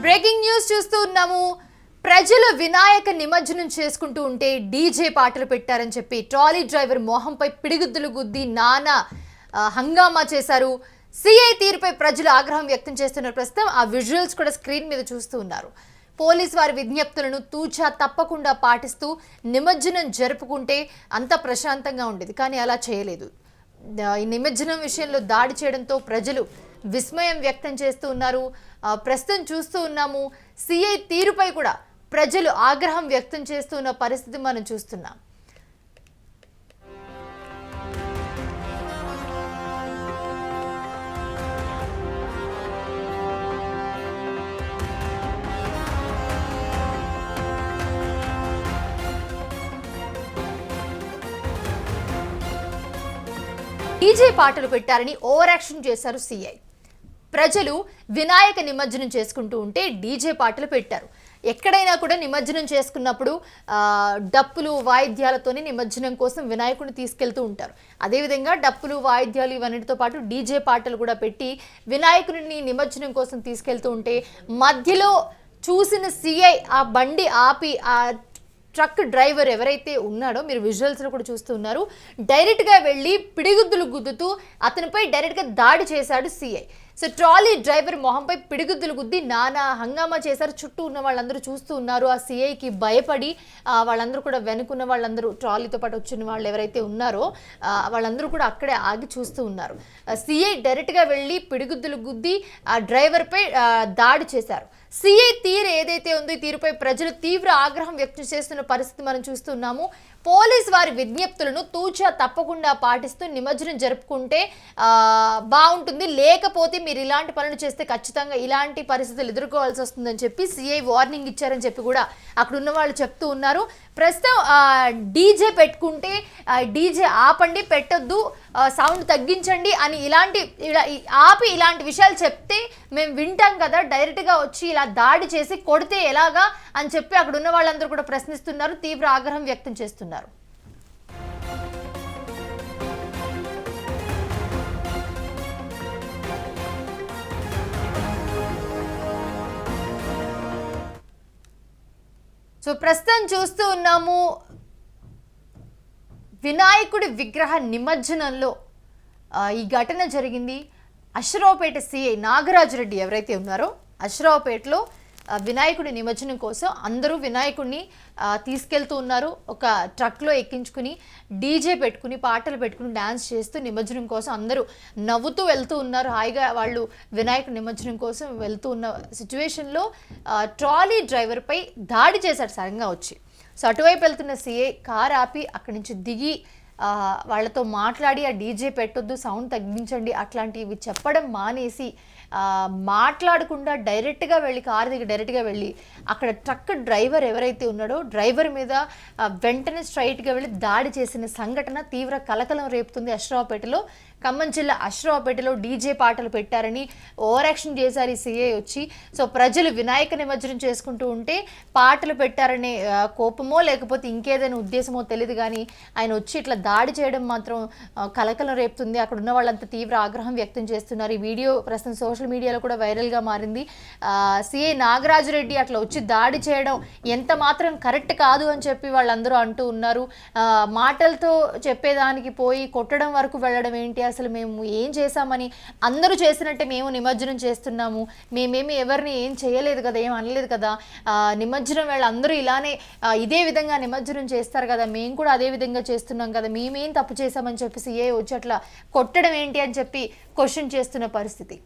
Breaking news చూస్తూ ఉన్నాము. ప్రజలు వినాయక నిమజ్జనం చేసుకుంటూ ఉంటే డీజే పాటలు పెట్టారని చెప్పి ట్రాలీ డ్రైవర్ మోహంపై పిడిగుద్దులు గుద్ది నానా హంగామా చేశారు. సిఐ తీరుపై ప్రజలు ఆగ్రహం వ్యక్తం చేస్తున్నారు. ప్రస్తుతం ఆ విజువల్స్ కూడా స్క్రీన్ మీద చూస్తూ ఉన్నారు. పోలీసు వారి విజ్ఞప్తులను తూచా తప్పకుండా పాటిస్తూ నిమజ్జనం జరుపుకుంటే అంత ప్రశాంతంగా ఉండేది, కానీ అలా చేయలేదు. ఈ నిమజ్జనం విషయంలో దాడి చేయడంతో ప్రజలు విస్మయం వ్యక్తం చేస్తూ ఉన్నారు. ప్రస్తుతం చూస్తూ ఉన్నాము, సిఐ తీరుపై కూడా ప్రజలు ఆగ్రహం వ్యక్తం చేస్తున్న పరిస్థితి మనం చూస్తున్నాం. డీజే పాటలు పెట్టారని ఓవర్ యాక్షన్ చేశారు సిఐ. ప్రజలు వినాయక నిమజ్జనం చేసుకుంటూ ఉంటే డీజే పాటలు పెట్టారు. ఎక్కడైనా కూడా నిమజ్జనం చేసుకున్నప్పుడు డప్పులు వాయిద్యాలతోనే నిమజ్జనం కోసం వినాయకుడిని తీసుకెళ్తూ ఉంటారు. అదేవిధంగా డప్పులు వాయిద్యాలు ఇవన్నిటితో పాటు డీజే పాటలు కూడా పెట్టి వినాయకుడిని నిమజ్జనం కోసం తీసుకెళ్తూ ఉంటే మధ్యలో చూసిన సిఐ ఆ బండి ఆపి ఆ ట్రక్ డ్రైవర్ ఎవరైతే ఉన్నాడో, మీరు విజువల్స్లో కూడా చూస్తూ ఉన్నారు, డైరెక్ట్గా వెళ్ళి పిడిగుద్దులు గుద్దుతూ అతనిపై డైరెక్ట్గా దాడి చేశాడు సిఐ. సో ట్రాలీ డ్రైవర్ మొహంపై పిడిగుద్దులు గుద్ది నానా హంగామా చేశారు. చుట్టూ ఉన్న వాళ్ళందరూ చూస్తూ ఉన్నారు. ఆ సిఐకి భయపడి వాళ్ళందరూ కూడా వెనుకున్న వాళ్ళందరూ, ట్రాలీతో పాటు వచ్చిన వాళ్ళు ఎవరైతే ఉన్నారో వాళ్ళందరూ కూడా అక్కడే ఆగి చూస్తూ ఉన్నారు. సిఐ డైరెక్ట్గా వెళ్ళి పిడిగుద్దులు గుద్ది ఆ డ్రైవర్పై దాడి చేశారు. సిఐ తీరు ఏదైతే ఉందో ఈ తీరుపై ప్రజలు తీవ్ర ఆగ్రహం వ్యక్తం చేస్తున్న పరిస్థితి మనం చూస్తున్నాము. పోలీసు వారి విజ్ఞప్తులను తూచా తప్పకుండా పాటిస్తూ నిమజ్జనం జరుపుకుంటే బాగుంటుంది, లేకపోతే మీరు ఇలాంటి పనులు చేస్తే ఖచ్చితంగా ఇలాంటి పరిస్థితులు ఎదుర్కోవాల్సి వస్తుందని చెప్పి సిఐ వార్నింగ్ ఇచ్చారని చెప్పి కూడా అక్కడ ఉన్న వాళ్ళు చెప్తూ ఉన్నారు. ప్రస్తుతం డీజే పెట్టుకుంటే డీజే ఆపండి, పెట్టొద్దు, సౌండ్ తగ్గించండి అని ఆపి ఇలాంటి విషయాలు చెప్తే మేము వింటాం కదా, డైరెక్ట్గా వచ్చి ఇలా దాడి చేసి కొడితే ఎలాగా అని చెప్పి అక్కడ ఉన్న వాళ్ళందరూ కూడా ప్రశ్నిస్తున్నారు, తీవ్ర ఆగ్రహం వ్యక్తం చేస్తున్నారు. సో ప్రస్తుతం చూస్తూ ఉన్నాము, వినాయకుడి విగ్రహ నిమజ్జనంలో ఈ ఘటన జరిగింది. అశ్వరావుపేట సిఐ నాగరాజరెడ్డి ఎవరైతే ఉన్నారో, అశ్వరావుపేటలో వినాయకుడి నిమజ్జనం కోసం అందరూ వినాయకుడిని తీసుకెళ్తూ ఉన్నారు. ఒక ట్రక్లో ఎక్కించుకుని డీజే పెట్టుకుని పాటలు పెట్టుకుని డ్యాన్స్ చేస్తూ నిమజ్జనం కోసం అందరూ నవ్వుతూ వెళ్తూ ఉన్నారు. హాయిగా వాళ్ళు వినాయకుడి నిమజ్జనం కోసం వెళ్తూ ఉన్న సిచ్యువేషన్లో ట్రాలీ డ్రైవర్పై దాడి చేశాడు సడన్గా వచ్చి. సో అటువైపు వెళ్తున్న సిఐ కార్ ఆపి అక్కడి నుంచి దిగి వాళ్ళతో మాట్లాడి ఆ డీజే పెట్టొద్దు, సౌండ్ తగ్గించండి అట్లాంటివి చెప్పడం మానేసి మాట్లాడకుండా డైరెక్ట్గా వెళ్ళి కారు దిగి డైరెక్ట్గా వెళ్ళి అక్కడ ట్రక్ డ్రైవర్ ఎవరైతే ఉన్నాడో డ్రైవర్ మీద వెంటనే స్ట్రైట్గా వెళ్ళి దాడి చేసిన సంఘటన తీవ్ర కలకలం రేపుతుంది. అశ్వరావుపేటలో, ఖమ్మం జిల్లా అశ్వరావుపేటలో డీజే పాటలు పెట్టారని ఓవర్ యాక్షన్ చేశారు ఈ సిఐ వచ్చి. సో ప్రజలు వినాయక నిమజ్జనం చేసుకుంటూ ఉంటే పాటలు పెట్టారనే కోపమో లేకపోతే ఇంకేదైనా ఉద్దేశమో తెలియదు, కానీ ఆయన వచ్చి ఇట్లా దాడి చేయడం మాత్రం కలకలం రేపుతుంది. అక్కడ ఉన్న వాళ్ళంతా తీవ్ర ఆగ్రహం వ్యక్తం చేస్తున్నారు. ఈ వీడియో ప్రస్తుతం సోషల్ మీడియాలో కూడా వైరల్గా మారింది. సిఐ నాగరాజరెడ్డి అట్లా వచ్చి దాడి చేయడం ఎంత మాత్రం కరెక్ట్ కాదు అని చెప్పి వాళ్ళందరూ అంటూ ఉన్నారు. మాటలతో చెప్పేదానికి పోయి కొట్టడం వరకు వెళ్ళడం ఏంటి, అసలు మేము ఏం చేశామని, అందరూ చేసినట్టే మేము నిమజ్జనం చేస్తున్నాము, మేమేమి ఎవరిని ఏం చేయలేదు కదా, ఏం అనలేదు కదా, నిమజ్జనం వేళ అందరూ ఇలానే ఇదే విధంగా నిమజ్జనం చేస్తారు కదా, మేము కూడా అదే విధంగా చేస్తున్నాం కదా, మేమేం తప్పు చేశామని చెప్పి సిఐ వచ్చి అట్లా కొట్టడం ఏంటి అని చెప్పి క్వశ్చన్ చేస్తున్న పరిస్థితి.